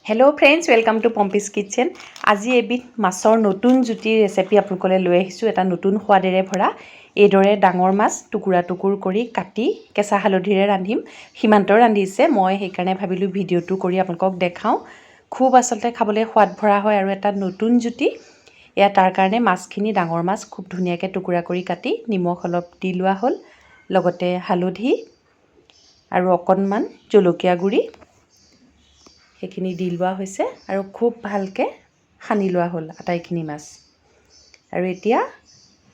Hello friends welcome to Pampi's kitchen. आज एबिध माছৰ নতুন জুতিৰ ৰেচিপি আপোনালোকলৈ লৈ আহিছোঁ। এটা নতুন সোৱাদেৰে ভৰা এইদৰে ডাঙৰ মাছ টুকুৰা টুকুৰ কৰি কাটি কেঁচা হালধিৰে ৰান্ধিম। সীমান্ত ৰান্ধিছে, মই সেইকাৰণে ভাবিলোঁ ভিডিঅ'টো কৰি আপোনালোকক দেখাওঁ। খুব আচলতে খাবলৈ সোৱাদ ভৰা হয় আৰু এটা নতুন জুতি। এয়া তাৰ কাৰণে মাছখিনি ডাঙৰ মাছ খুব ধুনীয়াকৈ টুকুৰা কৰি কাটি নিমখ অলপ দি লোৱা হ'ল, লগতে হালধি আৰু অকণমান জলকীয়া গুড়ি সেইখিনি দি লোৱা হৈছে আৰু খুব ভালকৈ সানি লোৱা হ'ল আটাইখিনি মাছ। আৰু এতিয়া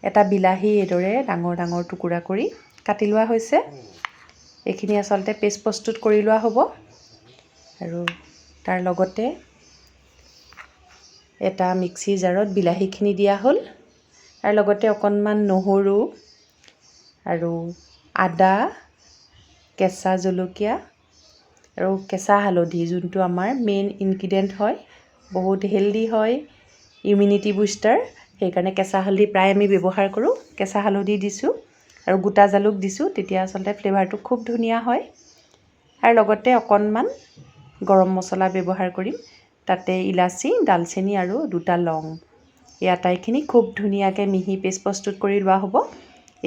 এটা বিলাহী এইদৰে ডাঙৰ ডাঙৰ টুকুৰা কৰি কাটি লোৱা হৈছে। এইখিনি আচলতে পেষ্ট প্ৰস্তুত কৰি লোৱা হ'ব। আৰু তাৰ লগতে এটা মিক্সি জাৰত বিলাহীখিনি দিয়া হ'ল, তাৰ লগতে অকণমান নহৰু আৰু আদা, কেঁচা জলকীয়া আৰু কেঁচা হালধি, যোনটো আমাৰ মেইন ইনগ্ৰিডিয়েণ্ট হয়, বহুত হেল্ডি হয়, ইমিউনিটি বুষ্টাৰ। সেইকাৰণে কেঁচা হালধি প্ৰায় আমি ব্যৱহাৰ কৰোঁ। কেঁচা হালধি দিছোঁ আৰু গোটা জালুক দিছোঁ, তেতিয়া আচলতে ফ্লেভাৰটো খুব ধুনীয়া হয়। আৰু লগতে অকণমান গৰম মছলা ব্যৱহাৰ কৰিম, তাতে ইলাচি, ডালচেনি আৰু দুটা লং। এই আটাইখিনি খুব ধুনীয়াকৈ মিহি পেষ্ট প্ৰস্তুত কৰি লোৱা হ'ব।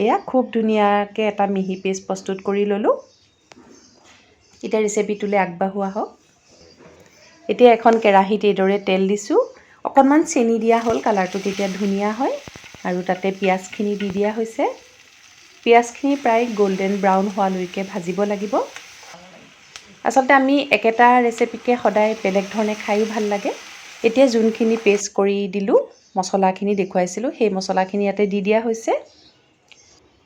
এয়া খুব ধুনীয়াকৈ এটা মিহি পেষ্ট প্ৰস্তুত কৰি ল'লোঁ। এতিয়া ৰেচিপিটোলৈ আগবাঢ়োৱা হওক। এতিয়া এখন কেৰাহীত এইদৰে তেল দিছোঁ, অকণমান চেনি দিয়া হ'ল, কালাৰটো তেতিয়া ধুনীয়া হয়। আৰু তাতে পিঁয়াজখিনি দি দিয়া হৈছে। পিঁয়াজখিনি প্ৰায় গল্ডেন ব্ৰাউন হোৱালৈকে ভাজিব লাগিব। আচলতে আমি একেটা ৰেচিপিকে সদায় বেলেগ ধৰণে খায়ো ভাল লাগে। এতিয়া যোনখিনি পেষ্ট কৰি দিলোঁ, মছলাখিনি দেখুৱাইছিলোঁ, সেই মছলাখিনি ইয়াতে দি দিয়া হৈছে।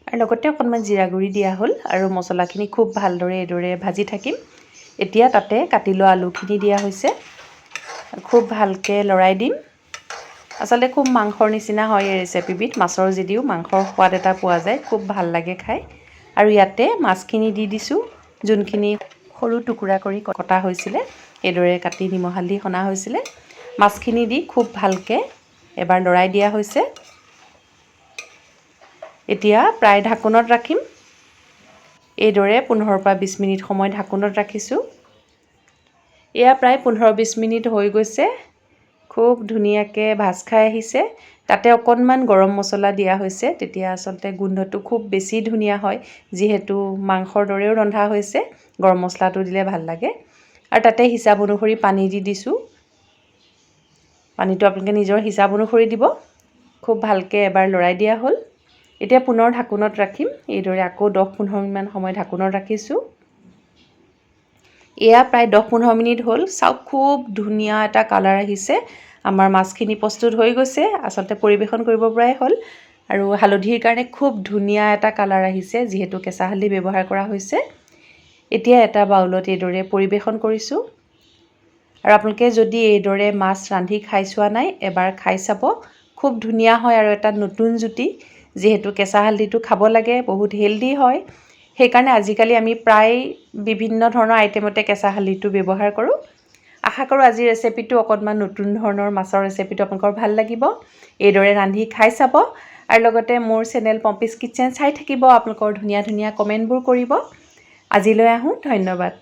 আৰু লগতে অকণমান জিৰা গুড়ি দিয়া হ'ল আৰু মছলাখিনি খুব ভালদৰে এইদৰে ভাজি থাকিম। এতিয়া তাতে কাটি লোৱা আলুখিনি দিয়া হৈছে, খুব ভালকৈ লৰাই দিম। আচলতে খুব মাংসৰ নিচিনা হয় এই ৰেচিপিবিধ, মাছৰ যদিও মাংসৰ সোৱাদ এটা পোৱা যায়, খুব ভাল লাগে খাই। আৰু ইয়াতে মাছখিনি দি দিছোঁ, যোনখিনি সৰু টুকুৰা কৰি কটা হৈছিলে, এইদৰে কাটি নিমখ হালধি সনা হৈছিলে। মাছখিনি দি খুব ভালকৈ এবাৰ লৰাই দিয়া হৈছে। এতিয়া প্ৰায় ঢাকোনত ৰাখিম। এইদৰে 15 পৰা 20 মিনিট সময় ঢাকোনত ৰাখিছোঁ। এয়া প্ৰায় 15-20 মিনিট হৈ গৈছে, খুব ধুনীয়াকৈ ভাজ খাই আহিছে। তাতে অকণমান গৰম মছলা দিয়া হৈছে, তেতিয়া আচলতে গোন্ধটো খুব বেছি ধুনীয়া হয়। যিহেতু মাংসৰ দৰেও ৰন্ধা হৈছে, গৰম মছলাটো দিলে ভাল লাগে। আৰু তাতে হিচাপ অনুসৰি পানী দি দিছোঁ। পানীটো আপোনালোকে নিজৰ হিচাপ অনুসৰি দিব। খুব ভালকৈ এবাৰ লৰাই দিয়া হ'ল। এতিয়া পুনৰ ঢাকোনত ৰাখিম। এইদৰে আকৌ 10-15 মিনিটমান সময় ঢাকোনত ৰাখিছোঁ। এয়া প্ৰায় 10-15 মিনিট হ'ল। চাওক খুব ধুনীয়া এটা কালাৰ আহিছে। আমাৰ মাছখিনি প্ৰস্তুত হৈ গৈছে, আচলতে পৰিৱেশন কৰিব পৰাই হ'ল। আৰু হালধিৰ কাৰণে খুব ধুনীয়া এটা কালাৰ আহিছে, যিহেতু কেঁচা হালধি ব্যৱহাৰ কৰা হৈছে। এতিয়া এটা বাউলত এইদৰে পৰিৱেশন কৰিছোঁ। আৰু আপোনালোকে যদি এইদৰে মাছ ৰান্ধি খাই চোৱা নাই, এবাৰ খাই চাব। খুব ধুনীয়া হয় আৰু এটা নতুন জুতি। যিহেতু কেঁচা হালধিটো খাব লাগে, বহুত হেল্ডি হয়, সেইকাৰণে আজিকালি আমি প্ৰায় বিভিন্ন ধৰণৰ আইটেমতে কেঁচা হালধিটো ব্যৱহাৰ কৰোঁ। আশা কৰোঁ আজিৰ ৰেচিপিটো অকণমান নতুন ধৰণৰ মাছৰ ৰেচিপিটো আপোনালোকৰ ভাল লাগিব। এইদৰে ৰান্ধি খাই চাব। আৰু লগতে মোৰ চেনেল পম্পিছ কিটচেন চাই থাকিব। আপোনালোকৰ ধুনীয়া ধুনীয়া কমেণ্টবোৰ কৰিব। আজিলৈ আহোঁ, ধন্যবাদ।